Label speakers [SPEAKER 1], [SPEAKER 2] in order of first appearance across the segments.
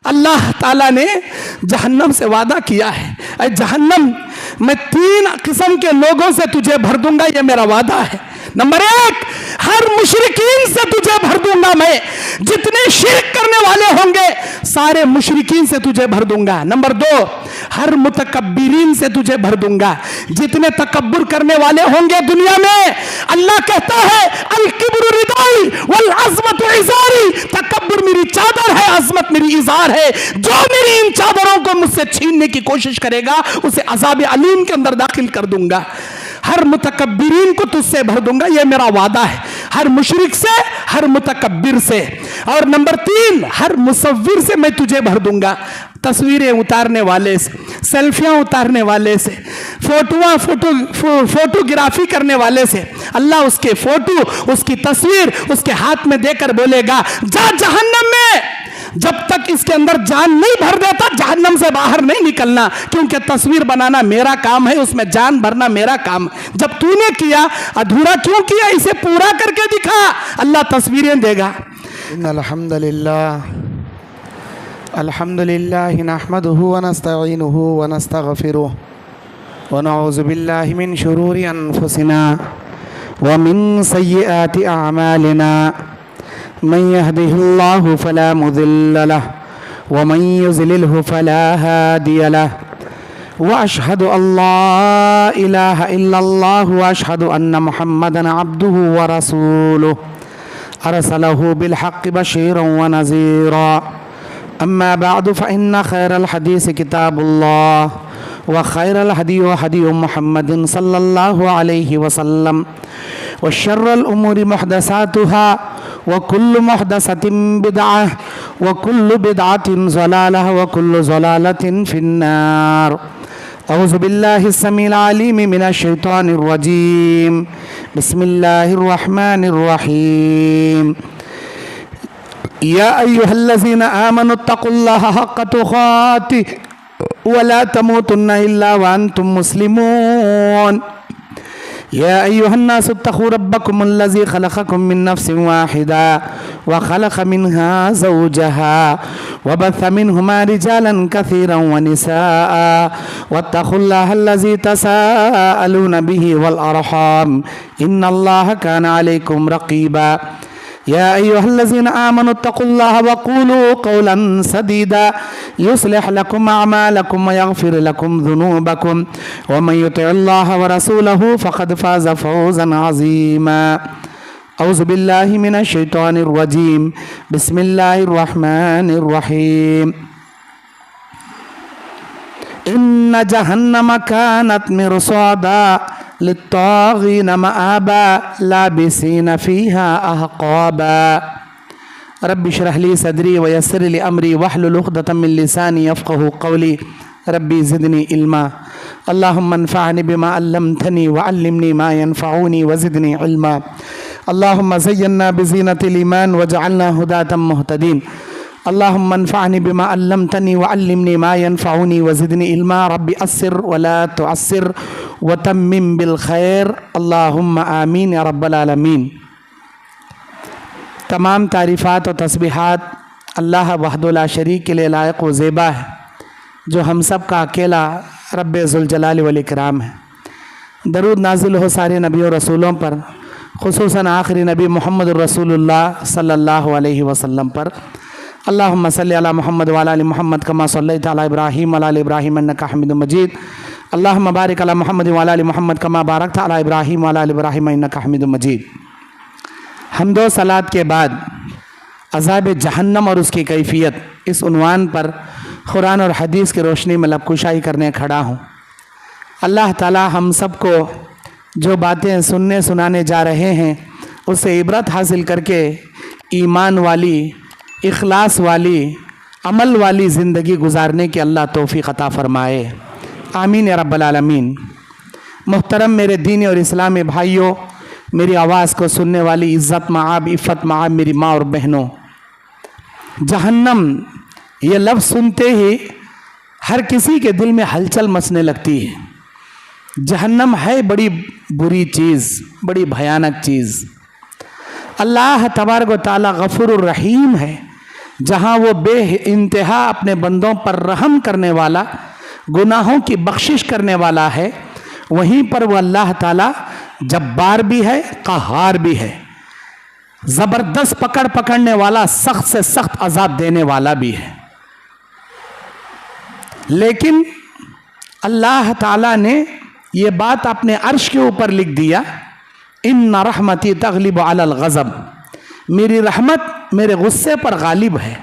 [SPEAKER 1] अल्लाह ताला ने जहन्नम से वादा किया है, अरे जहन्नम मैं 3 किस्म के लोगों से तुझे भर दूंगा, ये मेरा वादा है। नंबर 1, हर मुशरिकीन से तुझे भर दूंगा मैं, जितने शिर्क करने वाले होंगे सारे मुशरिकीन से तुझे भर दूंगा। नंबर 2, हर मुतकब्बिरीन से तुझे भर दूंगा, जितने तकब्बुर करने वाले होंगे दुनिया में। अल्लाह कहता है अल किब्रु रिदाई वल अज़मतु इज़ारी, तकब्बुर मेरी चादर है, अज़मत मेरी इज़ार है। जो मेरी इन चादरों को मुझसे छीनने की कोशिश करेगा उसे अज़ाब अलीम के अंदर दाखिल कर दूंगा। हर मुतकब्बिरीन को तुझसे भर दूंगा, यह मेरा वादा है, हर मुशरिक से, हर मुतकब्बिर से। और नंबर 3, हर मुसव्विर से मैं तुझे भर दूंगा, तस्वीरें उतारने वाले से, सेल्फियां उतारने वाले से, फोटोग्राफी करने वाले से। अल्लाह उसके फोटो, उसकी तस्वीर उसके हाथ में देकर बोलेगा जा जहन्नम में। जब तक इसके अंदर जान नहीं भर देता जहन्नम से बाहर नहीं निकलना, क्योंकि तस्वीर बनाना मेरा काम है, उसमें जान भरना मेरा काम है। जब तूने किया, अधूरा क्यों किया, इसे पूरा करके दिखा, अल्लाह तस्वीरें देगा।
[SPEAKER 2] अल्हम्दुलिल्लाह नहमदुहु व नस्तईनुहु व नस्तगफिरुह व नऊज़ु बिल्लाहि मिन शुरूरि अनफुसिना व मिन सय्यिआति अअमालिना मन यहदिहिल्लाहु फला मुज़िल्ल लहु व मन युज़लिलहु फला हादिय लहु व अशहदु अल्ला इलाहा इल्लल्लाहु व अशहदु अन्ना मुहम्मदन अब्दुहु व रसूलुहु अरसलहु बिल हक़्क़ि बशीरन व नज़ीरा। अम्मा बादु फ़इन्न खैरल हदीस किताबुल्लाह व खैरल हदी हदी मुहम्मदिन सल्लल्लाहु अलैहि वसल्लम व शर्रल उमूरि मुहदसातुहा व कुल्लु मुहदसतिन बिदअह व कुल्लु बिदअतिन ज़लालह व कुल्लु ज़लालतिन फिन्नार। औज़ु बिल्लाहिस समील अलीम मिनश शैतानिर रजीम। बिस्मिल्लाहिर रहमानिर रहीम। या अय्युहल्लज़ीना आमनुत्तक़ुल्लाहा हक़्क़ तुक़ातिह व ला तमूतुन्ना इल्ला व अंतुम मुस्लिमून। या अय्युहन्नासु इत्तक़ू रब्बकुमुल्लज़ी ख़लक़कुम मिन नफ़्सिन वाहिदा व ख़लक़ मिन्हा ज़ौजहा व बस्स मिन्हुमा रिजालन कसीरन व निसाअ वत्तक़ुल्लाहा अल्लज़ी तसाअलूना बिही वल अर्हाम इन्नल्लाहा काना अलैकुम रक़ीबा। या अय्युहल्लज़ीना आमनुत्तक़ुल्लाहा व क़ूलू क़ौलन सदीदा युस्लिह लकुम अअमालकुम व यग़फ़िर लकुम ज़ुनूबकुम व मन युतिइल्लाहा व रसूलहु फ़क़द फ़ाज़ फ़ौज़न अज़ीमा। औज़ु बिल्लाहि मिनश शैतानिर रजीम। बिस्मिल्लाहिर रहमानिर रहीम। इन्न जहन्नम कानत मिरसादा लित्ताग़ीन मआबा लाबिसीन फ़ीहा अहक़ाबा। रब्बि इश्रह ली सदरी व यस्सिर ली अमरी वहलुल उक़दतम मिन लिसानी यफ़क़हू क़ौली। रब्बी ज़िदनी इल्मा। अल्लाहुम्मा अन्फ़अनी बिमा अल्लमतनी व अल्लिमनी मा यनफ़अूनी व ज़िदनी इल्मा। अल्लाहुम्मा ज़य्यिन्ना बिज़ीनतिल ईमान वजअलना हुदातम मुहतदीन। अल्लाहुम्मा अन्फ़अनी बिमा अल्लमतनी व अल्लिमनी मा यनफ़अूनी व ज़िदनी इल्मा। रब्बी अस्सिर व ला तुअस्सिर व तम्मिम बिल खैर। अल्लाहुम्मा आमीन या रब्बल आलमीन। तमाम तारीफ़ात और तस्बीहात अल्लाह वहदहु ला शरीक के लिए लायक व ज़ेबा है, जो हम सब का अकेला रब्बे ज़ुल जलाल वल इकराम है। दरूद नाजिल हो सारे नबी और रसूलों पर, खुसूसन आखिरी नबी मोहम्मद रसूलुल्लाह सल्लल्लाहु अलैहि वसल्लम पर। अल्लाहुम्मा सल्लि अला मुहम्मद व अला आलि मुहम्मद कमा सल्लैता अला इब्राहीम व अला आलि इब्राहीम इन्नका हमीदुम मजीद। अल्लाहुम्मा बारिक अला मुहम्मद व अला आलि मुहम्मद कमा बारकता अला इब्राहीम व अला आलि इब्राहीम इन्नका हमीदुम मजीद। हम्दो सलात के बाद अज़ाब जहन्नम और उसकी कैफियत, इस उन्वान पर कुरान और हदीस की रोशनी में लबकुशाई करने खड़ा हूँ। अल्लाह ताला हम सबको जो बातें सुनने सुनाने जा रहे हैं उससे इबरत हासिल करके ईमान वाली, इखलास वाली, अमल वाली ज़िंदगी गुजारने की अल्लाह तौफ़ीक़ अता फ़रमाए। आमीन या रब्बल आलमीन। मुहतरम मेरे दीनी और इस्लामी भाइयों, मेरी आवाज़ को सुनने वाली इज़्ज़त माआब, इफ़्फ़त माआब मेरी माँ और बहनों, जहन्नम ये लफ्ज़ सुनते ही हर किसी के दिल में हलचल मचने लगती है। जहन्नम है बड़ी बुरी चीज़, बड़ी भयानक चीज़। अल्लाह तबारक व तआला गफ़ूरुर रहीम है,
[SPEAKER 1] जहाँ वो बेइंतहा अपने बंदों पर रहम करने वाला, गुनाहों की बख्शिश करने वाला है, वहीं पर वो अल्लाह ताला जब्बार भी है, कहार भी है, जबरदस्त पकड़ने वाला, सख्त से सख्त अजाब देने वाला भी है। लेकिन अल्लाह ताला ने ये बात अपने अर्श के ऊपर लिख दिया, इन्ना रहमती तगलिब अलल गज़ब, मेरी रहमत मेरे गुस्से पर गालिब है।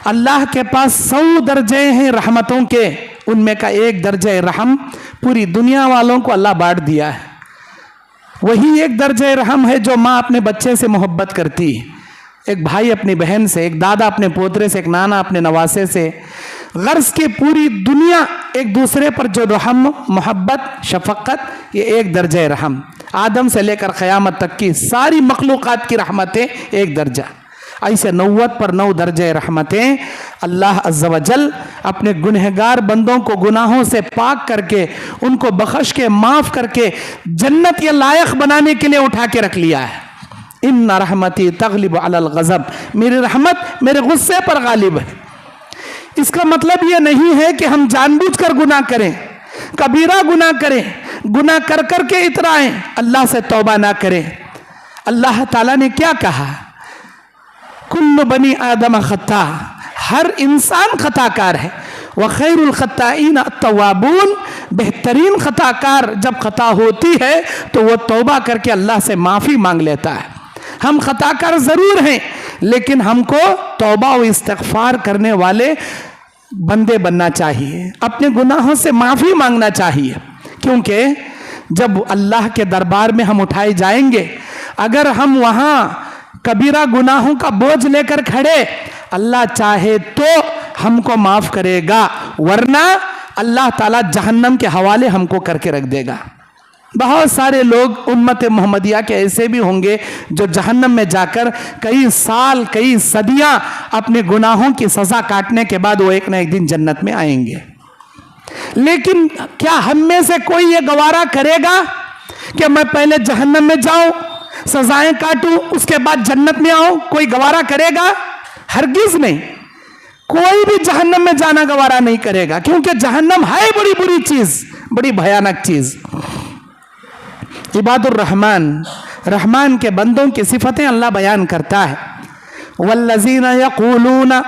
[SPEAKER 1] अल्लाह के पास 100 दर्जे हैं रहमतों के, उनमें का एक दर्जा रहम पूरी दुनिया वालों को अल्लाह बांट दिया है। वही एक दर्जा रहम है जो माँ अपने बच्चे से मोहब्बत करती है, एक भाई अपनी बहन से, एक दादा अपने पोतरे से, एक नाना अपने नवासे से। गर्ज के पूरी दुनिया एक दूसरे पर जो रहम, मोहब्बत, शफक़त, ये एक दर्जा रहम। आदम से लेकर क़यामत तक की सारी मखलूक़ात की रहमतें एक दर्जा, ऐसे 90 पर 9 दर्जे रहमतें अल्लाह अज़्ज़ व जल अपने गुनहगार बंदों को गुनाहों से पाक करके, उनको बख्श के, माफ़ करके जन्नत के लायक बनाने के लिए उठा के रख लिया है। इन्ना रहमती तगलिब अलल गज़ब, मेरी रहमत मेरे गुस्से पर गालिब है। इसका मतलब ये नहीं है कि हम जानबूझकर गुनाह करें, कबीरा गुनाह करें, गुनाह कर कर के इतराएं, अल्लाह से तौबा ना करें। अल्लाह ताला ने क्या कहा, कुल्लु बनी आदम खत्ता, हर इंसान खताकार है, व खैरुल खत्ताईन अत्तवाबून, बेहतरीन खताकार जब खता होती है तो वह तौबा करके अल्लाह से माफ़ी मांग लेता है। हम खताकार ज़रूर हैं, लेकिन हमको तौबा व इस्तिग़फ़ार करने वाले बंदे बनना चाहिए, अपने गुनाहों से माफ़ी मांगना चाहिए। क्योंकि जब अल्लाह के दरबार में हम उठाए जाएंगे, अगर हम वहाँ कबीरा गुनाहों का बोझ लेकर खड़े, अल्लाह चाहे तो हमको माफ़ करेगा, वरना अल्लाह ताला जहन्नम के हवाले हमको करके रख देगा। बहुत सारे लोग उम्मत मोहम्मदिया के ऐसे भी होंगे जो जहन्नम में जाकर कई साल, कई सदियां अपने गुनाहों की सज़ा काटने के बाद वो एक ना एक दिन जन्नत में आएंगे। लेकिन क्या हम में से कोई ये गवारा करेगा कि मैं पहले जहन्नम में जाऊं, सजाएं काटूं, उसके बाद जन्नत में आऊं? कोई गवारा करेगा? हरगिज नहीं। कोई भी जहन्नम में जाना गवारा नहीं करेगा, क्योंकि जहन्नम है बड़ी बुरी चीज, बड़ी भयानक चीज। इबादुर रहमान, रहमान के बंदों की सिफतें अल्लाह बयान करता है, वल्लज़ीना यक़ूलूना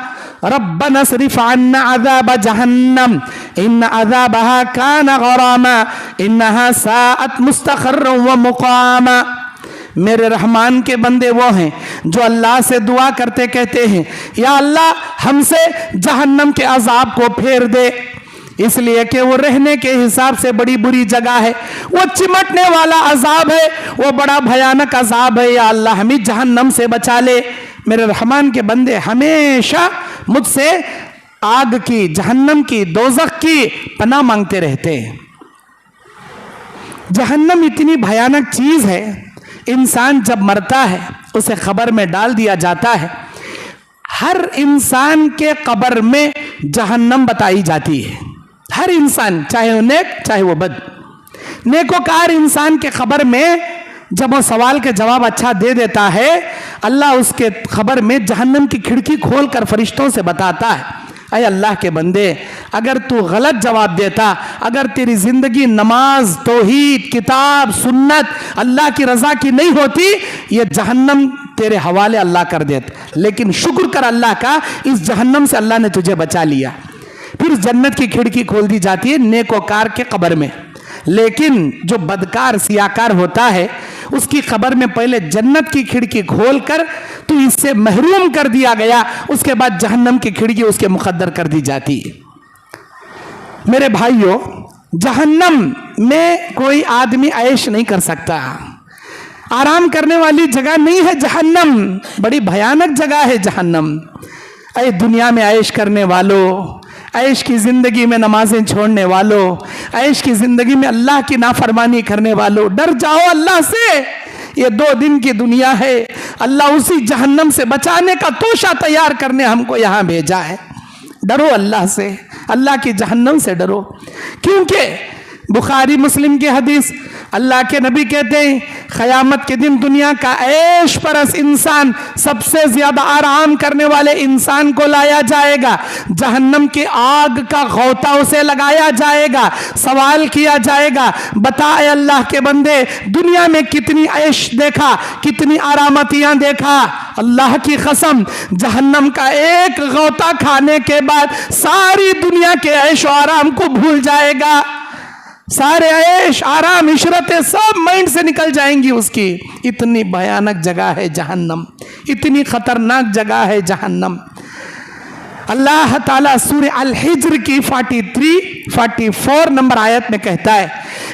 [SPEAKER 1] रब्बना स्रिफ़ अन्ना अज़ाब जहन्नम इन्न अज़ाबहा कान गरामा इन्नहा साअत मुस्तक़र्रन व मुक़ामा। मेरे रहमान के बंदे वो हैं जो अल्लाह से दुआ करते कहते हैं, या अल्लाह हमसे जहन्नम के अजाब को फेर दे, इसलिए कि वो रहने के हिसाब से बड़ी बुरी जगह है, वो चिमटने वाला अजाब है, वो बड़ा भयानक अजाब है। या अल्लाह हमें जहन्नम से बचा ले। मेरे रहमान के बंदे हमेशा मुझसे आग की, जहन्नम की, दोज़ख की पनाह मांगते रहते हैं। जहन्नम इतनी भयानक चीज है, इंसान जब मरता है उसे कब्र में डाल दिया जाता है, हर इंसान के कब्र में जहन्नम बताई जाती है। हर इंसान, चाहे वो नेक चाहे वो बद। नेकोकार इंसान के कब्र में जब वो सवाल के जवाब अच्छा दे देता है, अल्लाह उसके खबर में जहन्नम की खिड़की खोलकर फरिश्तों से बताता है, अय अल्लाह के बंदे, अगर तू गलत जवाब देता, अगर तेरी जिंदगी नमाज, तौहीद, किताब, सुन्नत, अल्लाह की रजा की नहीं होती, ये जहन्नम तेरे हवाले अल्लाह कर देता। लेकिन शुक्र कर अल्लाह का, इस जहन्नम से अल्लाह ने तुझे बचा लिया। फिर जन्नत की खिड़की खोल दी जाती है नेकोकार के कब्र में। लेकिन जो बदकार, सियाकार होता है, उसकी खबर में पहले जन्नत की खिड़की खोलकर तो इससे महरूम कर दिया गया, उसके बाद जहन्नम की खिड़की उसके मुकद्दर कर दी जाती है। मेरे भाइयों, जहन्नम में कोई आदमी ऐश नहीं कर सकता, आराम करने वाली जगह नहीं है जहन्नम, बड़ी भयानक जगह है जहन्नम। अरे दुनिया में ऐश करने वालों, ऐश की ज़िंदगी में नमाजें छोड़ने वालों, ऐश की ज़िंदगी में अल्लाह की नाफरमानी करने वालों, डर जाओ अल्लाह से। ये 2 दिन की दुनिया है, अल्लाह उसी जहन्नम से बचाने का तोशा तैयार करने हमको यहाँ भेजा है। डरो अल्लाह से, अल्लाह की जहन्नम से डरो। क्योंकि बुखारी मुस्लिम की हदीस, अल्लाह के नबी कहते हैं, क़यामत के दिन दुनिया का ऐश परस इंसान, सबसे ज्यादा आराम करने वाले इंसान को लाया जाएगा, जहन्नम की आग का गौता उसे लगाया जाएगा, सवाल किया जाएगा, बताए अल्लाह के बंदे दुनिया में कितनी ऐश देखा, कितनी आरामतियां देखा। अल्लाह की कसम, जहन्नम का एक गौता खाने के बाद सारी दुनिया के ऐश आराम को भूल जाएगा। सारे ऐश आराम इशरतें सब माइंड से निकल जाएंगी उसकी। इतनी भयानक जगह है जहन्नम, इतनी खतरनाक जगह है जहन्नम। अल्लाह ताला सूरह अल हिज्र की 43-44 नंबर आयत में कहता है,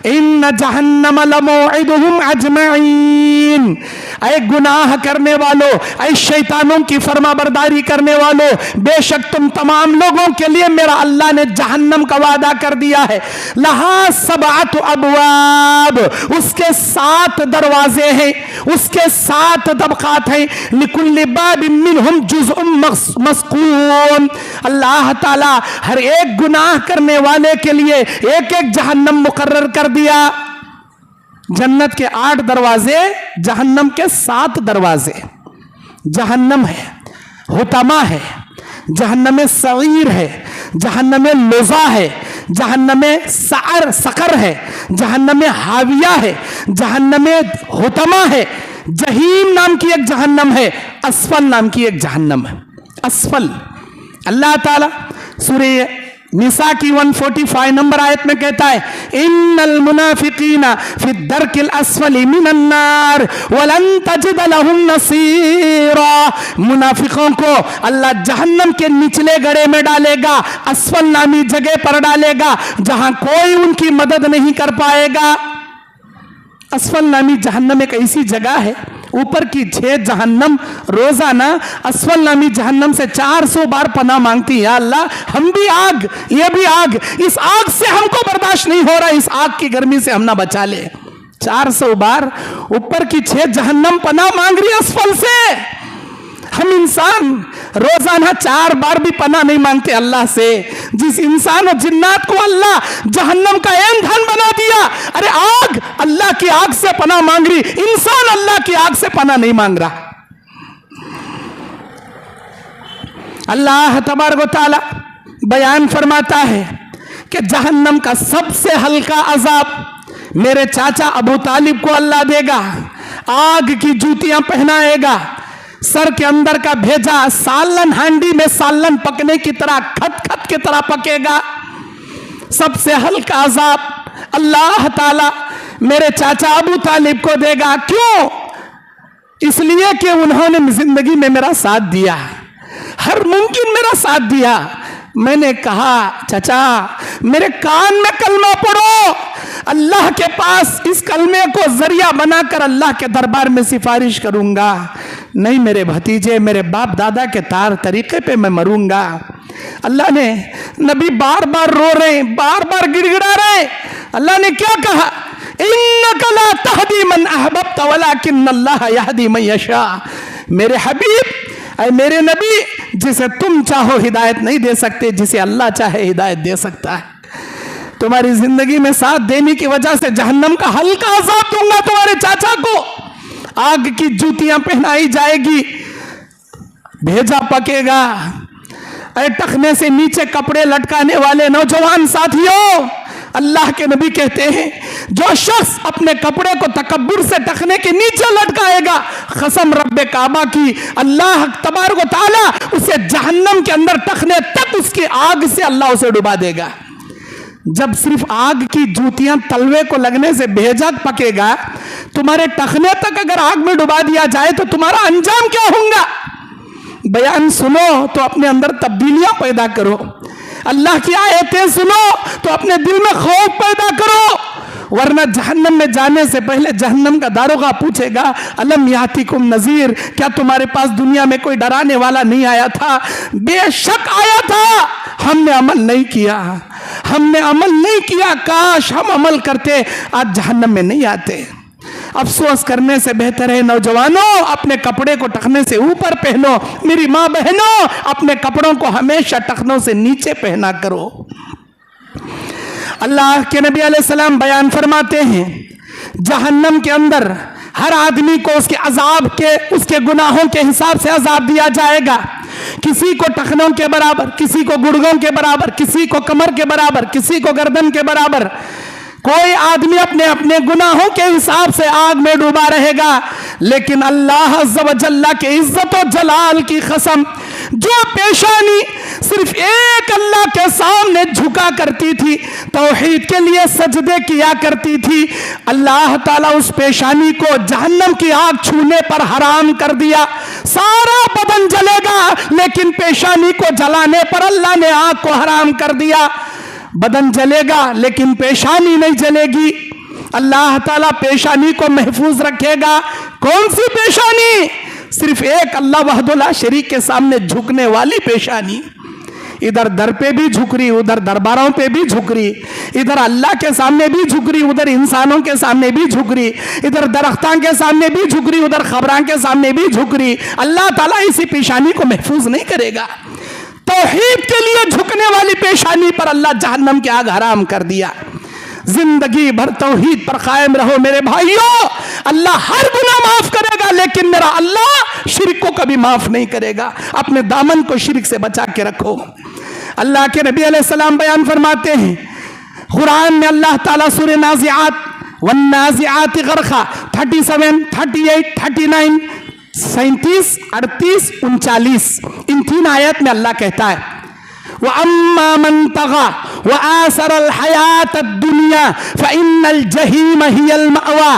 [SPEAKER 1] इन्न जहन्नम लमौइदुहुम अजमईन। ऐ गुनाह करने वालों, ऐ शैतानों की फरमाबरदारी करने वालों, बेशक तुम तमाम लोगों के लिए मेरा अल्लाह ने जहन्नम का वादा कर दिया है। लहा सबअत अबवाब, उसके 7 दरवाजे हैं, उसके 7 तबकात हैं। लिकुल्लि बाबिन मिनहुम जुज़उम मस्कून। अल्लाह ताला हर एक गुनाह करने वाले के लिए एक एक जहन्नम मुकर्रर कर दिया। जन्नत के 8 दरवाजे, जहन्नम के 7 दरवाजे। जहन्नम है, हुतमा है, जहन्नम में सईर है, जहन्नम में लुज़ा है, जहन्नम में सकर है, जहन्नम में हाविया है, जहन्नम में हुतमा है, जहीम नाम की एक जहन्नम है, असफल नाम की एक जहन्नम है। असफल, अल्लाह ताला सूरह निसा की 145 नंबर आयत में कहता है, इन्नल मुनाफिकीना फी दरकिल अस्फली मिनन नार वलन तजिद लहुम नसीरा। मुनाफिकों को अल्लाह जहन्नम के निचले गड़े में डालेगा, अस्फल नामी जगह पर डालेगा, जहां कोई उनकी मदद नहीं कर पाएगा। असफल नामी जहन्नम एक ऐसी जगह है, ऊपर की 6 जहन्नम रोजाना असफल नामी जहन्नम से 400 बार पनाह मांगती है, या अल्लाह हम भी आग, ये भी आग, इस आग से हमको बर्दाश्त नहीं हो रहा, इस आग की गर्मी से हम ना बचा ले। 400 बार ऊपर की 6 जहन्नम पनाह मांग रही है असफल से। हम इंसान रोजाना 4 बार भी पनाह नहीं मांगते अल्लाह से। जिस इंसान और जिन्नात को अल्लाह जहन्नम का ईंधन बना दिया, अरे आग अल्लाह की आग से पनाह मांग रही, इंसान अल्लाह की आग से पनाह नहीं मांग रहा। अल्लाह तबारक व तआला बयान फरमाता है कि जहन्नम का सबसे हल्का अजाब मेरे चाचा अबू तालिब को अल्लाह देगा। आग की जूतियां पहनाएगा, सर के अंदर का भेजा सालन हांडी में सालन पकने की तरह खत खत की तरह पकेगा। सबसे हल्का अजाब अल्लाह ताला मेरे चाचा अबू तालिब को देगा। क्यों? इसलिए कि उन्होंने जिंदगी में मेरा साथ दिया, हर मुमकिन मेरा साथ दिया। मैंने कहा चाचा मेरे कान में कलमा पढ़ो, अल्लाह के पास इस कलमे को जरिया बनाकर अल्लाह के दरबार में सिफारिश करूंगा। नहीं मेरे भतीजे, मेरे बाप दादा के तार तरीके पे मैं मरूंगा। अल्लाह ने, नबी बार बार रो रहे, बार बार गिड़गिड़ा रहे। अल्लाह ने क्या कहा? इन्नका ला तहदी मन अहबब्त वलाकिन्नल्लाह यहदी मन यशा। मेरे हबीब, ऐ मेरे नबी, जिसे तुम चाहो हिदायत नहीं दे सकते, जिसे अल्लाह चाहे हिदायत दे सकता है। तुम्हारी जिंदगी में साथ देने की वजह से जहन्नम का हल्का अजाब दूंगा तुम्हारे चाचा को। आग की जूतियां पहनाई जाएगी, भेजा पकेगा। अरे टखने से नीचे कपड़े लटकाने वाले नौजवान साथियों, अल्लाह के नबी कहते हैं जो शख्स अपने कपड़े को तकब्बुर से टखने के नीचे लटकाएगा, कसम रब्बे काबा की, अल्लाह तबारक व तआला उसे जहन्नम के अंदर टखने तक उसकी आग से अल्लाह उसे डुबा देगा। जब सिर्फ आग की जूतियां तलवे को लगने से बेझक पकेगा, तुम्हारे टखने तक अगर आग में डुबा दिया जाए तो तुम्हारा अंजाम क्या होगा? बयान सुनो तो अपने अंदर तब्दीलियां पैदा करो, अल्लाह की आयतें सुनो तो अपने दिल में खौफ पैदा करो, वरना जहन्नम में जाने से पहले जहन्नम का दारोगा पूछेगा अलम यातिकुम नज़ीर, क्या तुम्हारे पास दुनिया में कोई डराने वाला नहीं आया था? बेशक आया था, हमने अमल नहीं किया, हमने अमल नहीं किया। काश हम अमल करते, आज जहन्नम में नहीं आते। अफसोस करने से बेहतर है नौजवानों, अपने कपड़े को टखने से ऊपर पहनो। मेरी माँ बहनों, अपने कपड़ों को हमेशा टखनों से नीचे पहना करो। अल्लाह के नबी अलैहिस्सलाम बयान फरमाते हैं जहन्नम के अंदर हर आदमी को उसके अजाब के, उसके गुनाहों के हिसाब से अजाब दिया जाएगा। किसी को टखनों के बराबर, किसी को गुड़गों के बराबर, किसी को कमर के बराबर, किसी को गर्दन के बराबर। कोई आदमी अपने अपने गुनाहों के हिसाब से आग में डूबा रहेगा। लेकिन अल्लाह अज़्ज़ व जल्ला के इज्जत और जलाल की कसम, जो पेशानी सिर्फ एक अल्लाह के सामने झुका करती थी, तौहीद के लिए सजदे किया करती थी, अल्लाह ताला उस पेशानी को जहन्नम की आग छूने पर हराम कर दिया। सारा बदन जलेगा लेकिन पेशानी को जलाने पर अल्लाह ने आग को हराम कर दिया। बदन जलेगा लेकिन पेशानी नहीं जलेगी। अल्लाह ताला पेशानी को महफूज रखेगा। कौन सी पेशानी? सिर्फ एक अल्लाह वहदुल्ला शरीक के सामने झुकने वाली पेशानी। इधर दर पे भी झुक रही, उधर दरबारों पे भी झुक रही, इधर अल्लाह के सामने भी झुक रही, उधर इंसानों के सामने भी झुक रही, इधर दरख्तां के सामने भी झुक रही, उधर खबरां के सामने भी झुक रही। अल्लाह ताला इसी पेशानी को महफूज नहीं करेगा। तौहीद के लिए झुकने वाली पेशानी पर अल्लाह जहन्नम की आग हराम कर दिया। जिंदगी भर तौहीद पर कायम रहो मेरे भाइयों, अल्लाह हर गुनाह माफ करेगा, लेकिन मेरा अल्लाह शिर्क को कभी माफ नहीं करेगा। अपने दामन को शिर्क से बचा के रखो। अल्लाह के नबी अलैहिस्सलाम बयान फरमाते हैं, कुरान में अल्लाह ताला सूरह नाज़िआत वन्नाज़िआति ग़रक़ा 37, 38, 39, 37, 38, 39 इन 3 आयत में अल्लाह कहता है, व अम्मा मन तग़ा व आसरल हयात दुनिया फ़इन्नल जहीम हियल मअवा।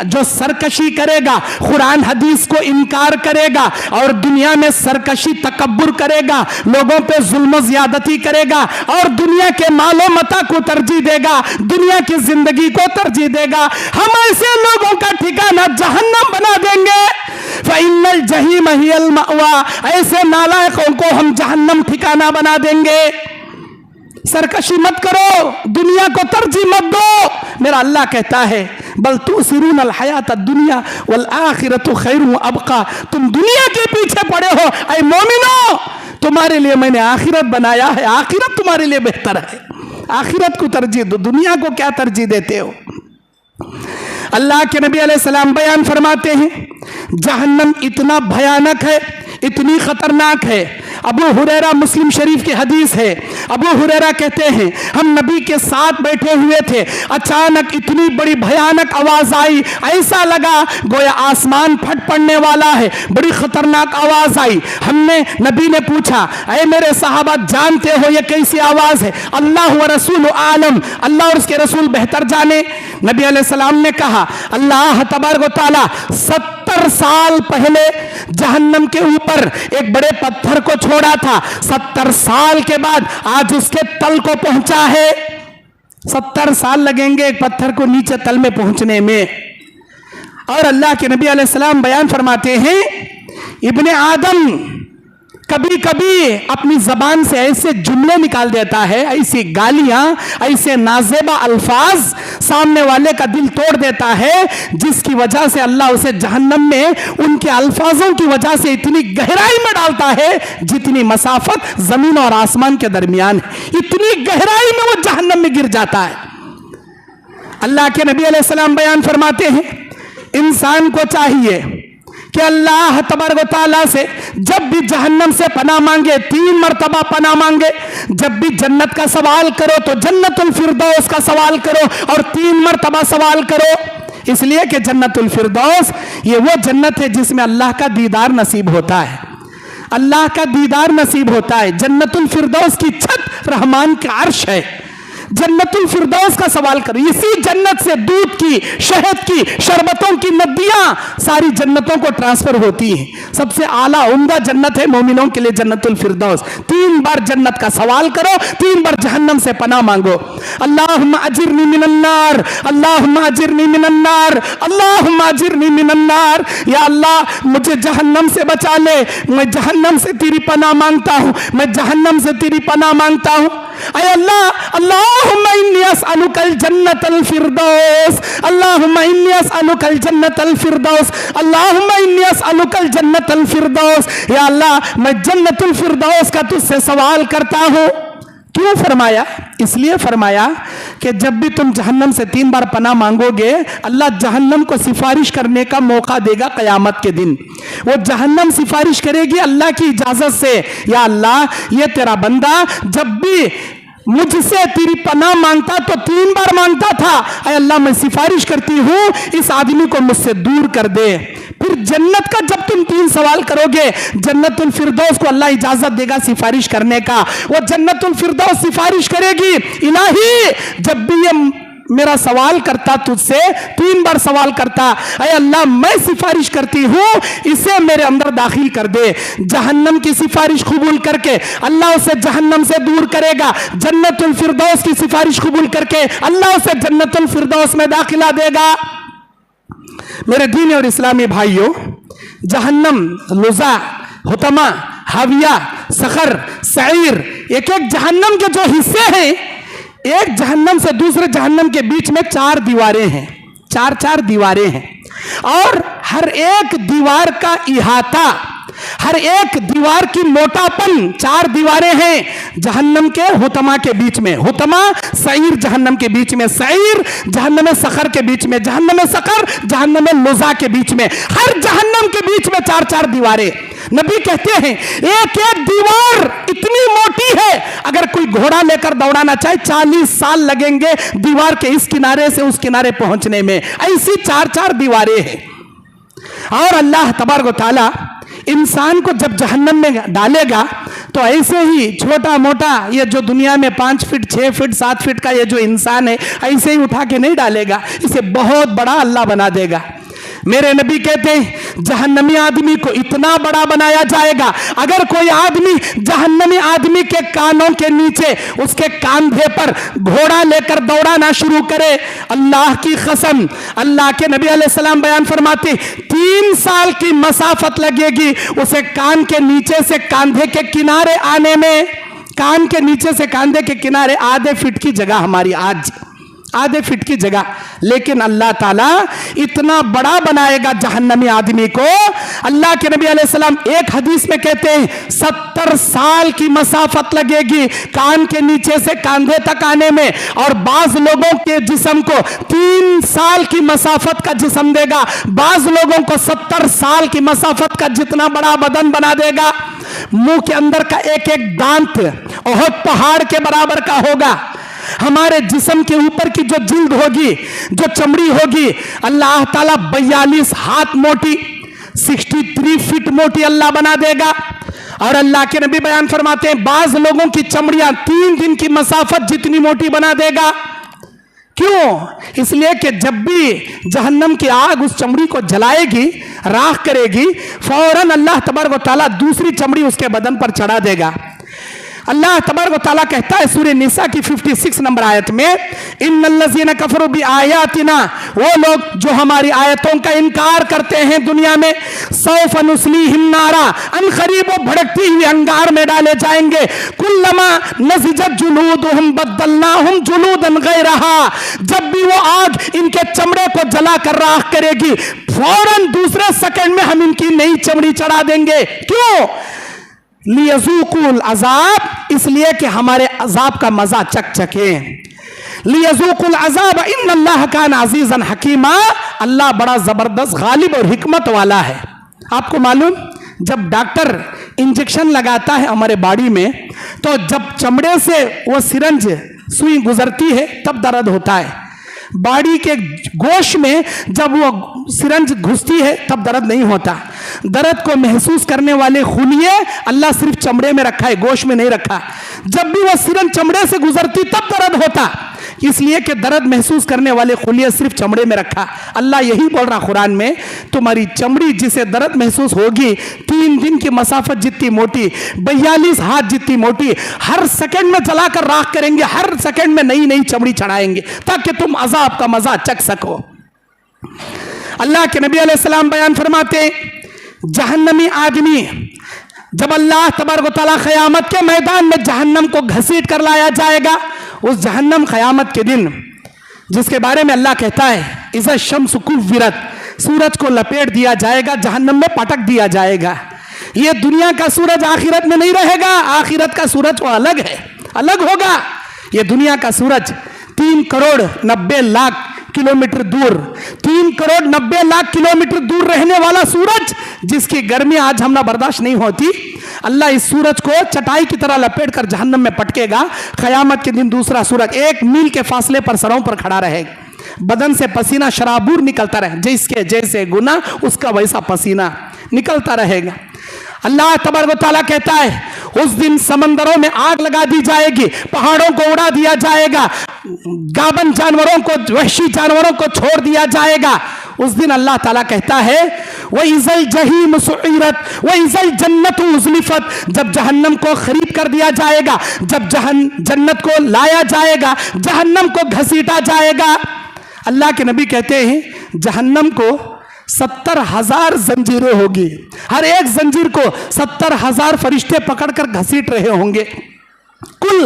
[SPEAKER 1] जो सरकशी करेगा, कुरान हदीस को इनकार करेगा और दुनिया में सरकशी तकब्बुर करेगा, लोगों पे जुल्म ज़्यादती करेगा और दुनिया के मालो मता को तरजीह देगा, दुनिया की जिंदगी को तरजीह देगा, हम ऐसे लोगों का ठिकाना जहन्नम बना देंगे। फ़इन्नल जहीम हियल मअवा, ऐसे नालायकों को हम जहन्नम ठिकाना बना देंगे। सरकशी मत करो, दुनिया को तरजीह मत दो। मेरा अल्लाह कहता है, बल तुसिरूनल हयात दुनिया वल आखिरतु खैरुन व अबका। तुम दुनिया के पीछे पड़े हो, ऐ मोमिनो, तुम्हारे लिए मैंने आखिरत बनाया है, आखिरत तुम्हारे लिए बेहतर है। आखिरत को तरजीह दो, दुनिया को क्या तरजीह देते हो? अल्लाह के नबी अलैहिस्सलाम बयान फरमाते हैं, जहन्नम इतना भयानक है, इतनी खतरनाक है। अबू हुरैरा, मुस्लिम शरीफ की हदीस है, अबू हुरैरा कहते हैं हम नबी के साथ बैठे हुए थे, अचानक इतनी बड़ी भयानक आवाज आई, ऐसा लगा गोया आसमान फट पड़ने वाला है, बड़ी खतरनाक आवाज आई। हमने, नबी ने पूछा, ऐ मेरे सहाबा जानते हो ये कैसी आवाज है? अल्लाह व रसूल आलम, अल्लाह और उसके रसूल बेहतर जाने। नबी अलैहिस्सलाम ने कहा, अल्लाह तबारक व तआला 70 साल पहले जहन्नम के ऊपर एक बड़े पत्थर को छोड़ा था, 70 साल के बाद आज उसके तल को पहुंचा है। 70 साल लगेंगे एक पत्थर को नीचे तल में पहुंचने में। और अल्लाह के नबी अलैहिस्सलाम बयान फरमाते हैं, इब्ने आदम कभी कभी अपनी जबान से ऐसे जुमले निकाल देता है, ऐसी गालियां, ऐसे नाजेबा अल्फाज सामने वाले का दिल तोड़ देता है, जिसकी वजह से अल्लाह उसे जहन्नम में उनके अल्फाजों की वजह से इतनी गहराई में डालता है जितनी मसाफत जमीन और आसमान के दरमियान है, इतनी गहराई में वो जहन्नम में गिर जाता है। अल्लाह के नबी अलैहिस्सलाम बयान फरमाते हैं, इंसान को चाहिए कि अल्लाह तबारक व तआला से जब भी जहन्नम से पनाह मांगे 3 मरतबा पनाह मांगे। जब भी जन्नत का सवाल करो तो जन्नतुल फिरदौस का सवाल करो और 3 मरतबा सवाल करो, इसलिए कि जन्नतुल फिरदौस ये वो जन्नत है जिसमें अल्लाह का दीदार नसीब होता है, अल्लाह का दीदार नसीब होता है। जन्नतुल फिरदौस की छत रहमान का अर्श है। जन्नतुल फिरदौस का सवाल करो, इसी जन्नत से दूध की, शहद की, शरबतों की नदियां सारी जन्नतों को ट्रांसफर होती हैं। सबसे आला उम्दा जन्नत है मोमिनों के लिए जन्नतुल फिरदौस। 3 बार जन्नत का सवाल करो, 3 बार जहन्नम से पनाह मांगो। अल्लाहुम्मा अजिरनी मिनन्नार, अल्लाहुम्मा अजिरनी मिनन्नार, अल्लाहुम्मा अजिरनी मिनन्नार। या अल्लाह मुझे जहन्नम से बचा ले, मैं जहन्नम से तेरी पनाह मांगता हूं, मैं जहन्नम से तेरी पनाह मांगता हूं। ऐ अल्लाह, अल्लाहुम्मा इन्नी अस्अलुकल जन्नतल फिरदौस, अल्लाहुम्मा इन्नी अस्अलुकल जन्नतल फिरदौस, अल्लाहुम्मा इन्नी अस्अलुकल जन्नतल फिरदौस। या अल्लाह मैं जन्नतुल फिरदौस का तुझसे सवाल करता हूं। क्यों फरमाया? इसलिए फरमाया कि जब भी तुम जहन्नम से 3 बार पनाह मांगोगे, अल्लाह जहन्नम को सिफारिश करने का मौका देगा क़यामत के दिन। वो जहन्नम सिफारिश करेगी अल्लाह की इजाज़त से, या अल्लाह, ये तेरा बंदा जब भी मुझसे तेरी पनाह मांगता तो 3 बार मांगता था, ऐ अल्लाह मैं सिफारिश करती हूँ इस आदमी को मुझसे दूर कर दे। फिर जन्नत का जब तुम 3 सवाल करोगे, जन्नतुल फिरदौस को अल्लाह इजाजत देगा सिफारिश करने का। वो जन्नतुल फिरदौस सिफारिश करेगी, इलाही जब भी ये मेरा सवाल करता, तुझसे 3 बार सवाल करता, ऐ अल्लाह मैं सिफारिश करती हूँ इसे मेरे अंदर दाखिल कर दे। जहन्नम की सिफारिश कबूल करके अल्लाह उसे जहन्नम से दूर करेगा। जन्नतुल फिरदौस की सिफारिश कबूल करके अल्लाह उसे जन्नतुल फिरदौस में दाखिला देगा। मेरे दीनी और इस्लामी भाइयों, जहन्नम, लुज़ा, हुतमा, हाविया, सखर, सईर, एक एक जहन्नम के जो हिस्से हैं, एक जहन्नम से दूसरे जहन्नम के बीच में 4 दीवारें हैं, 4 दीवारें हैं, और हर एक दीवार का इहाता, हर एक दीवार की मोटापन 4 दीवारें हैं जहन्नम के हुतमा के बीच में, हुतमा सईर जहन्नम के बीच में, सईर जहन्नम सखर के बीच में, जहन्नम सखर जहन्नम लुज़ा के बीच में, हर जहन्नम के बीच में 4 दीवारें। नबी कहते हैं एक एक दीवार इतनी मोटी है, अगर कोई घोड़ा लेकर दौड़ाना चाहे 40 साल लगेंगे दीवार के इस किनारे से उस किनारे पहुंचने में। ऐसी 4 दीवारें हैं। और अल्लाह तबारक व तआला इंसान को जब जहन्नम में डालेगा तो ऐसे ही छोटा मोटा ये जो दुनिया में 5 फीट 6 फीट 7 फीट का ये जो इंसान है, ऐसे ही उठा के नहीं डालेगा, इसे बहुत बड़ा अल्लाह बना देगा। मेरे नबी कहते हैं जहन्नमी आदमी को इतना बड़ा बनाया जाएगा, अगर कोई आदमी जहन्नमी आदमी के कानों के नीचे उसके कंधे पर घोड़ा लेकर दौड़ाना शुरू करे, अल्लाह की कसम, अल्लाह के नबी अलैहिस्सलाम बयान फरमाते 3 साल की मसाफत लगेगी उसे कान के नीचे से कंधे के किनारे आने में। कान के नीचे से कंधे के किनारे आधे फीट की जगह हमारी आज, आधे फीट की जगह, लेकिन अल्लाह ताला इतना बड़ा बनाएगा जहन्नमी आदमी को। अल्लाह के नबी अलैहिस्सलाम एक हदीस में कहते हैं 70 साल की मसाफत लगेगी कान के नीचे से कंधे तक आने में, और बाज लोगों के जिस्म को 3 साल की मसाफत का जिस्म देगा, बाज लोगों को 70 साल की मसाफत का जितना बड़ा बदन बना देगा। मुंह के अंदर का एक एक दांत ओहद पहाड़ के बराबर का होगा। हमारे जिस्म के ऊपर की जो जिल्द होगी, जो चमड़ी होगी, अल्लाह ताला 42 हाथ मोटी, 63 फीट मोटी अल्लाह बना देगा। और अल्लाह के नबी बयान फरमाते हैं बाज लोगों की चमड़ियां 3 दिन की मसाफत जितनी मोटी बना देगा। क्यों? इसलिए कि जब भी जहन्नम की आग उस चमड़ी को जलाएगी, राख करेगी, फौरन अल्लाह तबारक व तआला दूसरी चमड़ी उसके बदन पर चढ़ा देगा। अल्लाह तबारक व तआला कहता है सूरह निसा की 56 नंबर आयत में, इन्नल्लज़ीना कफ़रू बिआयातिना, वो लोग जो हमारी आयतों का इनकार करते हैं दुनिया में, सौफ़ नुस्लीहिम नारा, अनक़रीब वो भड़कती हुई अंगार में डाले जाएंगे, कुल्लमा नज़िजत जुलूदुहुम बद्दलनाहुम जुलूदन गैरहा, जब भी वो आग इनके चमड़े को जला कर राख करेगी, फौरन दूसरे सेकंड में हम इनकी नई चमड़ी चढ़ा देंगे। क्यों? लियज़ूकुल अज़ाब, इसलिए कि हमारे अजाब का मजा चखे। लियज़ूकुल अज़ाब इन्नल्लाह कान अज़ीज़न हकीमा, अल्लाह बड़ा जबरदस्त गालिब और हिकमत वाला है। आपको मालूम, जब डॉक्टर इंजेक्शन लगाता है हमारे बॉडी में, तो जब चमड़े से वो सिरंज सुई गुजरती है तब दर्द होता है। बॉडी के गोश में जब वो सिरंज घुसती है तब दर्द नहीं होता। दर्द को महसूस करने वाले खूनिये अल्लाह सिर्फ चमड़े में रखा है, गोश में नहीं रखा। जब भी वो सिरंज चमड़े से गुजरती तब दर्द होता, इसलिए कि दर्द महसूस करने वाले खूनिये सिर्फ चमड़े में रखा। अल्लाह यही बोल रहा कुरान में, तुम्हारी चमड़ी जिसे दर्द महसूस होगी 3 दिन की मसाफत जितनी मोटी, 42 हाथ जितनी मोटी, हर सेकंड में जलाकर राख करेंगे, हर सेकंड में नई नई चमड़ी चढ़ाएंगे ताकि तुम अजाब का मजा चख सको। अल्लाह के नबी अलैहिस्सलाम बयान फरमाते, जहन्नमी आदमी जब अल्लाह तबारक व तआला क़यामत के मैदान में जहन्नम को घसीट कर लाया जाएगा, उस जहन्नम क़यामत के दिन जिसके बारे में अल्लाह कहता है इज़ा शम्सु कुव्विरत, सूरज को लपेट दिया जाएगा, जहन्नम में पटक दिया जाएगा। ये दुनिया का सूरज आखिरत में नहीं रहेगा, आखिरत का सूरज वो अलग है, अलग होगा। ये दुनिया का सूरज 3,90,00,000 किलोमीटर दूर, 3,90,00,000 किलोमीटर दूर रहने वाला सूरज, जिसकी गर्मी आज हम ना बर्दाश्त नहीं होती, अल्लाह इस सूरज को चटाई की तरह लपेट कर जहन्नम में पटकेगा। क़यामत के दिन दूसरा सूरज 1 मील के फासले पर सरों पर खड़ा रहेगा, बदन से पसीना शराबूर निकलता रहे, जिसके जैसे गुना उसका वैसा पसीना निकलता रहेगा। अल्लाह तबारक व तआला कहता है उस दिन समंदरों में आग लगा दी जाएगी, पहाड़ों को उड़ा दिया जाएगा, गाबन जानवरों को, वहशी जानवरों को छोड़ दिया जाएगा। उस दिन अल्लाह ताला कहता है वइज़ल जहीम सुइरत वइज़ल जन्नतु उज़लिफत, जब जहन्नम को खरीद कर दिया जाएगा, जब जन्नत को लाया जाएगा, जहन्नम को घसीटा जाएगा। अल्लाह के नबी कहते हैं जहन्नम को 70,000 जंजीरें होगी, हर एक जंजीर को 70,000 फरिश्ते पकड़कर घसीट रहे होंगे। कुल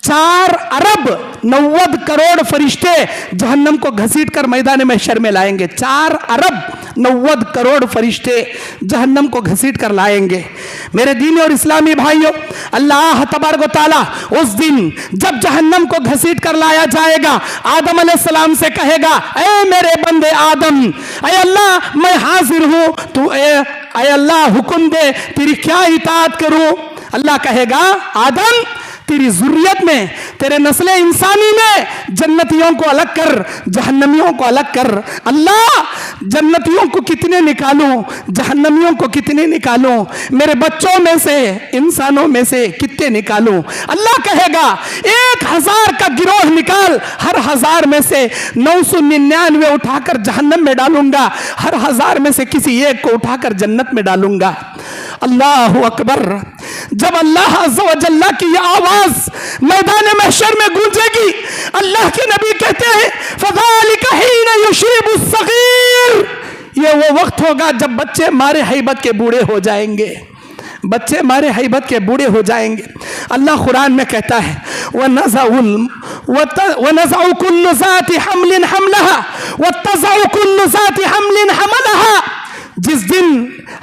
[SPEAKER 1] 4 अरब 90 करोड़ फरिश्ते जहन्नम को घसीट कर मैदान महशर में लाएंगे। 4 अरब 90 करोड़ फरिश्ते जहन्नम को घसीट कर लाएंगे। मेरे दीनी और इस्लामी भाइयों, अल्लाह तबारक व तआला उस दिन जब जहन्नम को घसीट कर लाया जाएगा, आदम अलैहिस्सलाम से कहेगा ऐ मेरे बंदे आदम, ऐ अल्लाह मैं हाजिर हूं, तू ऐ अल्लाह हुक्म दे, तेरी क्या इताअत करूं। अल्लाह कहेगा आदम तेरी जुर्रियत में, तेरे नस्ल इंसानी में जन्नतियों को अलग कर, जहन्नमियों को अलग कर। अल्लाह जन्नतियों को कितने निकालूं, जहन्नमियों को कितने निकालूं, मेरे बच्चों में से, इंसानों में से कितने निकालूं। अल्लाह कहेगा 1000 का गिरोह निकाल, हर 1000 में से 999 उठाकर जहन्नम में डालूंगा, हर 1000 में से किसी एक को उठाकर जन्नत में डालूंगा। अल्लाह अकबर। जब अल्लाह अज़्ज़ व जल्ला की यह आवाज मैदान महशर में गूंजेगी, अल्लाह के नबी कहते हैं फ़ज़ालिकाहीन युशरिबु सग़ीर, ये वो वक्त होगा जब बच्चे मारे हैबत के बूढ़े हो जाएंगे, बच्चे मारे हैबत के बूढ़े हो जाएंगे। अल्लाह कुरान में कहता है वनज़अु कुल्लु ज़ाति हम्लिन हम्लहा वतज़अु कुल्लु ज़ाति हम्लिन हमलहा, जिस दिन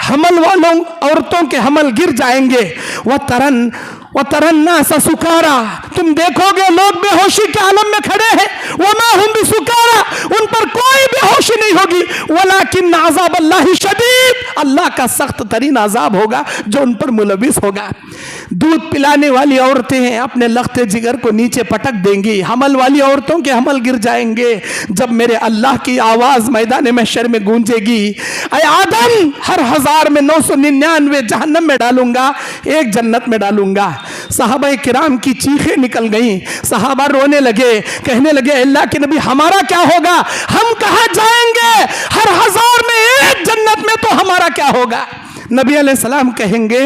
[SPEAKER 1] हमल वालों औरतों के हमल गिर जाएंगे, वह तरन्ना सुकारा, तुम देखोगे लोग बेहोशी के आलम में खड़े हैं, वमा हुम बिसुकारा, उन पर कोई बेहोशी नहीं होगी, वलाकिन अज़ाब अल्लाहि शदीद, अल्लाह का सख्त तरीन अजाब होगा जो उन पर मुलविस होगा। दूध पिलाने वाली औरतें अपने लख्ते जिगर को नीचे पटक देंगी, हमल वाली औरतों के हमल गिर जाएंगे। जब मेरे अल्लाह की आवाज़ मैदान महशर में गूंजेगी, ऐ आदम हर 1000 में 999 जहन्नम में डालूंगा, एक जन्नत में डालूंगा। सहाबाए किराम की चीखें निकल गईं, सहाबा रोने लगे, कहने लगे अल्लाह के नबी हमारा क्या होगा, हम कहाँ जाएंगे, हर 1000 में एक जन्नत में तो हमारा क्या होगा। नबी अलैहिस्सलाम कहेंगे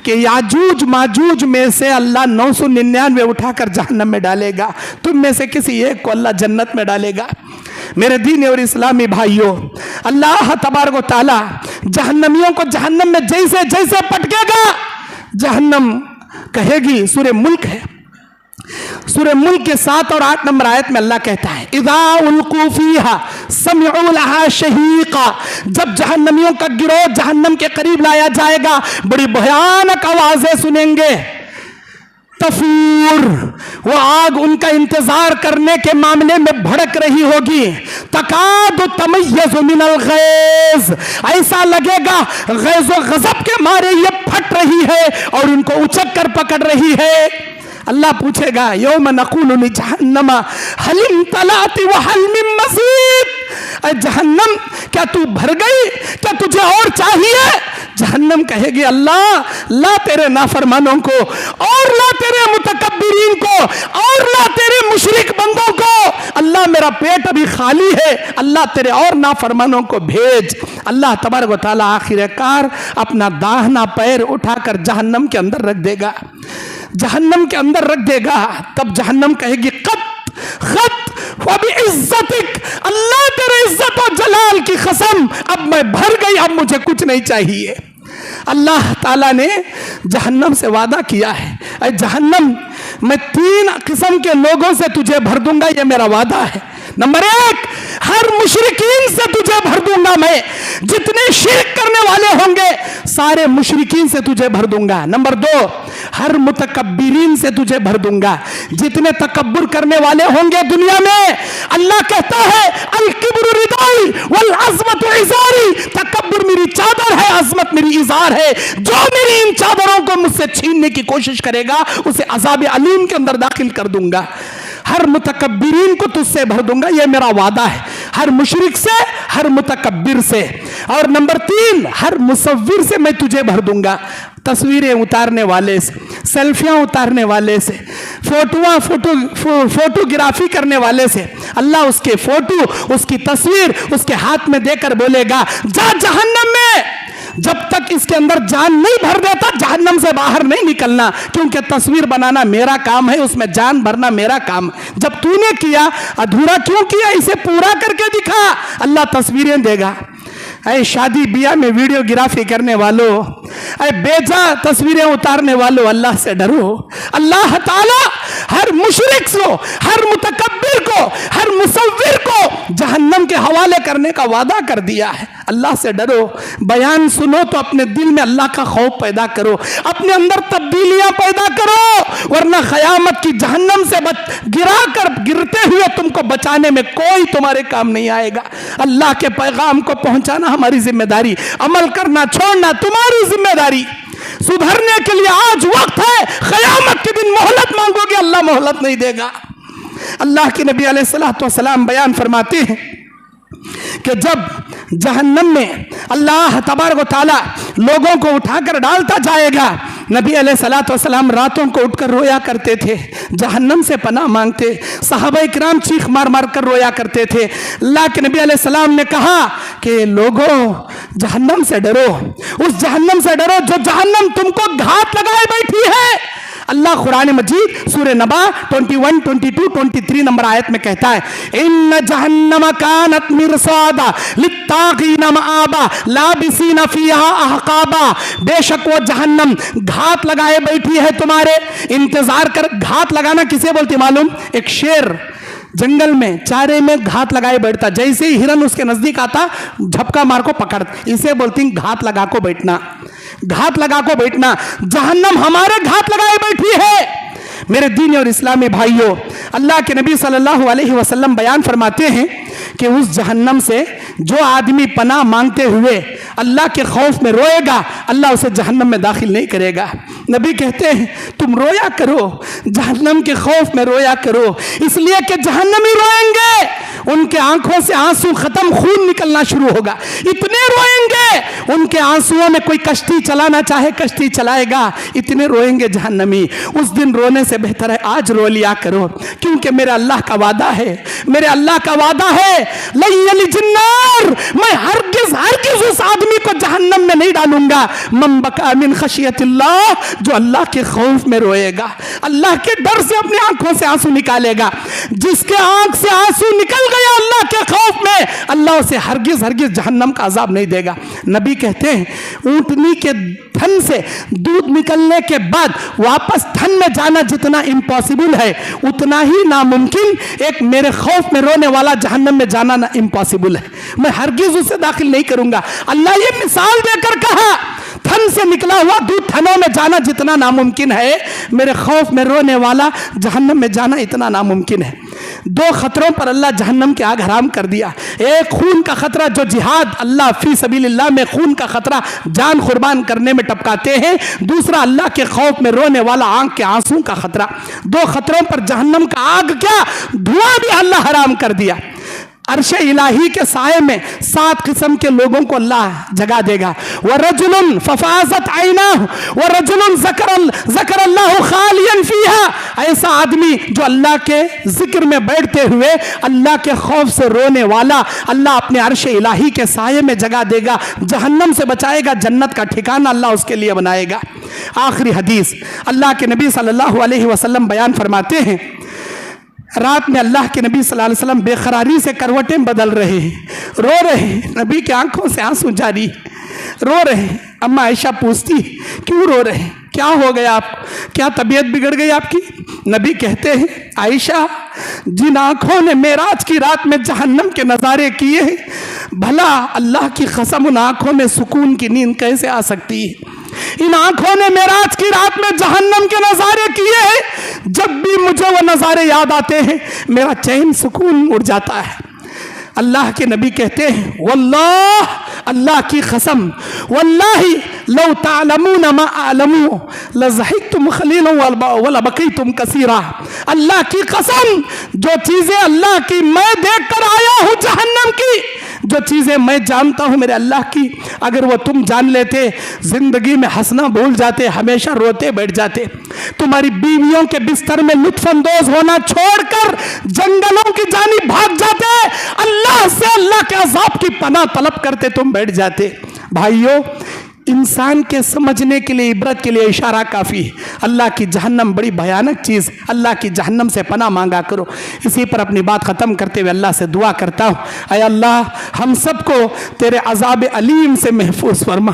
[SPEAKER 1] कि याजूज माजूज में से अल्लाह 999 उठाकर जहन्नम में डालेगा, तुम में से किसी एक को अल्लाह जन्नत में डालेगा। मेरे दीन और इस्लामी भाइयों, अल्लाह तबारक व तआला जहन्नमियों को जहन्नम में जैसे जैसे पटकेगा, जहन्नम कहेगी, सूरह मुल्क है, सूरह मुल्क के 7 और 8 नंबर आयत में अल्लाह कहता है इज़ा उल्क़ू फ़ीहा समिअू लहा शहीक़ा, जब जहन्नमियों का गिरोह जहन्नम के करीब लाया जाएगा, बड़ी भयानक आवाजें सुनेंगे। तफूर, वो आग उनका इंतजार करने के मामले में भड़क रही होगी। तकादु तमय्यज़ु मिनल गैज़, ऐसा लगेगा गैज़ व गज़ब के मारे ये फट रही है और उनको उचक कर पकड़ रही है। अल्लाह पूछेगा यौम नक़ूलु लिजहन्नमा हल इम्तलाति व हल मिन मज़ीद, ऐ जहन्नम क्या तू भर गई, क्या तुझे और चाहिए। जहन्नम कहेगी अल्लाह ला तेरे नाफरमानों को, और ला तेरे मुतकब्बिरीन को, और ला तेरे मुशरिक बंदों को, अल्लाह मेरा पेट अभी खाली है, अल्लाह तेरे और नाफरमानों को भेज। अल्लाह तबारक व तआला आखिरकार अपना दाहिना पैर उठाकर जहन्नम के अंदर रख देगा, जहन्नम के अंदर रख देगा। तब जहन्नम कहेगी खत इज्जतिक, अल्लाह तेरे इज्जत और जलाल की कसम, अब मैं भर गई, अब मुझे कुछ नहीं चाहिए। अल्लाह ताला ने जहन्नम से वादा किया है, ऐ जहन्नम मैं 3 किस्म के लोगों से तुझे भर दूंगा, ये मेरा वादा है। नंबर 1, हर मुशरिकीन से तुझे भर दूंगा मैं, जितने शिर्क करने वाले होंगे सारे मुशरिकीन से तुझे भर दूंगा। नंबर 2, हर मुतकब्बिरीन से तुझे भर दूंगा। जितने तकब्बुर करने वाले होंगे दुनिया में, अल्लाह कहता है अल किब्रु रिदाई वल अज़मतु इज़ारी, तकब्बुर मेरी चादर है, अज़मत मेरी इज़ार है। जो मेरी इन चादरों को मुझसे छीनने की कोशिश करेगा उसे अज़ाब अलीम के अंदर दाखिल कर दूंगा। हर मुतकब्बिरीन को तुझसे भर दूंगा, यह मेरा वादा है। हर मुशरिक से, हर मुतकब्बिर से। और नंबर 3, हर मुसव्विर से मैं तुझे भर दूंगा। तस्वीरें उतारने वाले से, सेल्फियां उतारने वाले से, फोटोग्राफी करने वाले से, अल्लाह उसके फोटो, उसकी तस्वीर उसके हाथ में देकर बोलेगा जा जहन्नम में। जब तक इसके अंदर जान नहीं भर देता जहन्नम से बाहर नहीं निकलना, क्योंकि तस्वीर बनाना मेरा काम है, उसमें जान भरना मेरा काम है। जब तूने किया, अधूरा क्यों किया, इसे पूरा करके दिखा, अल्लाह तस्वीरें देगा। ऐ शादी ब्याह में वीडियोग्राफी करने वालों, ऐ बेजा तस्वीरें उतारने वालों, अल्लाह से डरो। अल्लाह ताला हर मुशरिक को, हर मुतकब्बिर को, हर मुसव्विर को जहन्नम के हवाले करने का वादा कर दिया है। अल्लाह से डरो। बयान सुनो तो अपने दिल में अल्लाह का खौफ पैदा करो, अपने अंदर तब्दीलियां पैदा करो, वरना क़यामत की जहन्नम से गिरते हुए तुमको बचाने में कोई तुम्हारे काम नहीं आएगा। अल्लाह के पैगाम को पहुंचाना हमारी जिम्मेदारी, अमल करना छोड़ना तुम्हारी जिम्मेदारी। सुधरने के लिए आज वक्त है, क़यामत के दिन मोहलत मांगोगे अल्लाह मोहलत नहीं देगा। अल्लाह के नबी अलैहिस्सलातु वस्सलाम बयान फरमाते हैं कि जब जहन्नम में अल्लाह तबारक व तआला लोगों को उठाकर डालता जाएगा, नबी अलैहिस्सलातु वस्सलाम रातों को उठकर रोया करते थे, जहन्नम से पनाह मांगते। सहाबाए किराम चीख मार मार कर रोया करते थे। अल्लाह के नबी अलैहिस्सलाम ने कहा कि लोगों जहन्नम से डरो, उस जहन्नम से डरो जो जहन्नम तुमको घात लगाए बैठी है। अल्लाह कुरान मजीद सूरह नबा 21, 22, 23 नंबर आयत में कहता है इन्न जहन्नम कानत मिरसादा लित्तागीन मआबा लाबिसीन फीहा अहकाबा, बेशक वो जहन्नम घात लगाए बैठी है तुम्हारे इंतजार कर। घात लगाना किसे बोलती मालूम? एक शेर जंगल में चारे में घात लगाए बैठता, जैसे ही हिरन उसके नजदीक आता झपका मार को पकड़, इसे बोलती घात लगा को बैठना। घात लगा को बैठना, जहन्नम हमारे घात लगाए बैठी है। मेरे दीनी और इस्लामी भाइयों, अल्लाह के नबी सल्लल्लाहु अलैहि वसल्लम बयान फरमाते हैं कि उस जहन्नम से जो आदमी पनाह मांगते हुए अल्लाह के खौफ में रोएगा, अल्लाह उसे जहन्नम में दाखिल नहीं करेगा। नबी कहते हैं तुम रोया करो, जहन्नम के खौफ में रोया करो, इसलिए कि जहन्नमी रोएंगे, उनके आंखों से आंसू खत्म, खून निकलना शुरू होगा, इतने रोएंगे, उनके आंसुओं में कोई कश्ती चलाना चाहे कश्ती चलाएगा, इतने रोएंगे जहन्नमी। उस दिन रोने से बेहतर है आज रो लिया करो, क्योंकि मेरे अल्लाह का वादा है, मेरे अल्लाह का वादा है लयली जिन्नार, मैं हरगिज़ हरगिज़ उस आदमी को जहन्नम में नहीं डालूंगा मन बका मिन खशियतिल्लाह, जो अल्लाह के खौफ में रोएगा, अल्लाह के डर से अपनी आंखों से आंसू निकालेगा। जिसके आंख से आंसू निकल गया अल्लाह के खौफ में, अल्लाह उसे हरगिज़ हरगिज़ जहन्नम का अजाब नहीं देगा। नबी कहते हैं ऊंटनी के थन से दूध निकलने के बाद वापस थन में जाना जितना इम्पॉसिबल है, उतना ही नामुमकिन एक मेरे खौफ में रोने वाला जहन्नम में जाना ना इम्पॉसिबल है। मैं हरगिज़ उसे दाखिल नहीं करूंगा। अल्लाह ये मिसाल देकर कहा थन से निकला हुआ दूध थनों में जाना जितना नामुमकिन है, मेरे खौफ में रोने वाला जहन्नम में जाना इतना नामुमकिन है। दो खतरों पर अल्लाह जहन्नम की आग हराम कर दिया। एक खून का खतरा, जो जिहाद अल्लाह फी सबीलिल्लाह में खून का खतरा जान कुर्बान करने में टपकाते हैं। दूसरा अल्लाह के खौफ में रोने वाला आंख के आंसू का खतरा। दो खतरों पर जहन्नम का आग क्या धुआं भी अल्लाह हराम कर दिया। अर्शे इलाही के साए में 7 किस्म के लोगों को अल्लाह जगा देगा। व रजुलन फफाजत आइना व रजुलन ज़करल्लाहु खालियन फीहा, ऐसा आदमी जो अल्लाह के जिक्र में बैठते हुए अल्लाह के खौफ से रोने वाला, अल्लाह अपने अर्शे इलाही के साए में जगा देगा, जहन्नम से बचाएगा, जन्नत का ठिकाना अल्लाह उसके लिए बनाएगा। आखिरी हदीस, अल्लाह के नबी सल्लल्लाहु अलैहि वसल्लम बयान फरमाते हैं रात में अल्लाह के नबी सल्लल्लाहु अलैहि वसल्लम बेकरारी से करवटें बदल रहे हैं, रो रहे हैं, नबी की आंखों से आंसू जारी, रो रहे हैं। अम्मा आयशा पूछती क्यों रो रहे हैं, क्या हो गया आपको, क्या तबीयत बिगड़ गई आपकी? नबी कहते हैं आयशा, जिन आंखों ने मेराज की रात में जहन्नम के नज़ारे किए, भला अल्लाह की कसम उन आंखों में सुकून की नींद कैसे आ सकती है? इन आंखों ने मेराज की रात में जहन्नम के नजारे किए हैं। जब भी मुझे वो नजारे याद आते हैं मेरा चैन सुकून उड़ जाता है। अल्लाह के नबी कहते हैं वल्लाह, अल्लाह की कसम, वल्लाही लौ तालमून मा आलमू लज़हिकतुम खलीलन वला बकीतुम कसीरा। अल्लाह की कसम, जो चीजें अल्लाह की मैं देख कर आया हूं जहन्नम की, जो चीजें मैं जानता हूं मेरे अल्लाह की, अगर वो तुम जान लेते जिंदगी में हंसना भूल जाते, हमेशा रोते बैठ जाते। तुम्हारी बीवियों के बिस्तर में लुत्फानंदोज होना छोड़कर जंगलों की जानी भाग जाते, अल्लाह से अल्लाह के अज़ाब की पनाह तलब करते तुम बैठ जाते। भाइयों, इंसान के समझने के लिए, इबरत के लिए इशारा काफ़ी है। अल्लाह की जहन्नम बड़ी भयानक चीज़, अल्लाह की जहन्नम से पनाह मांगा करो। इसी पर अपनी बात ख़त्म करते हुए अल्लाह से दुआ करता हूँ, ऐ अल्लाह हम सबको तेरे अज़ाब अलीम से महफूज फरमा।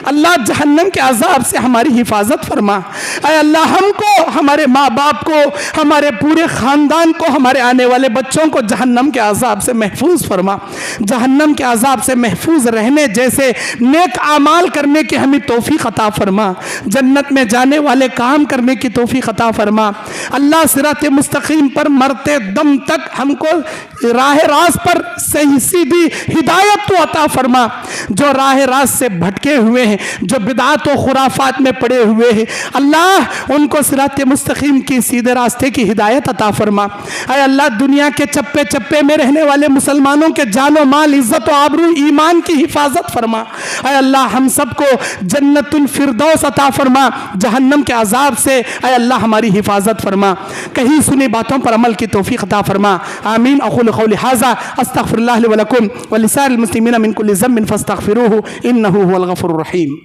[SPEAKER 1] अल्लाह जहन्नम के अज़ाब से हमारी हिफाजत फरमा। ऐ अल्लाह हमको, हमारे माँ बाप को, हमारे पूरे ख़ानदान को, हमारे आने वाले बच्चों को जहन्नम के अज़ाब से महफूज फरमा। जहन्नम के अज़ाब से महफूज रहने जैसे नेक आमाल करने की हमें तौफीक अता फरमा। जन्नत में जाने वाले काम करने की तौफीक अता फरमा। अल्लाह सिरात मुस्तकीम पर मरते दम तक हमको राह रास्त पर सही सीधी हिदायत तो अता फरमा। जो राह रास्त से भटके हुए हैं, जो बिदात और खुराफात में पड़े हुए हैं, अल्लाह उनको सिरात मुस्तकीम की सीधे रास्ते की हिदायत अता फरमा। ऐ अल्लाह दुनिया के चप्पे चप्पे में रहने वाले मुसलमानों के जानो माल, इज्जत और आबरू, ईमान की हिफाजत फरमा। ऐ अल्लाह हम सबको जन्नतुल फिरदौस अता फरमा। जहन्नम के अजाब से ऐ अल्लाह हमारी हिफाजत फरमा। कहीं सुनी बातों पर अमल की तौफीक अता फरमा। आमीन। अक़ूलु क़ौली हाज़ा अस्तग़फ़िरुल्लाह ली व लकुम व लिसाइरिल मुस्लिमीन मिन कुल्लि ज़म्बिन फ़स्तग़फ़िरूहु इन्नहु हुवल गफ़ूरुर रहीम।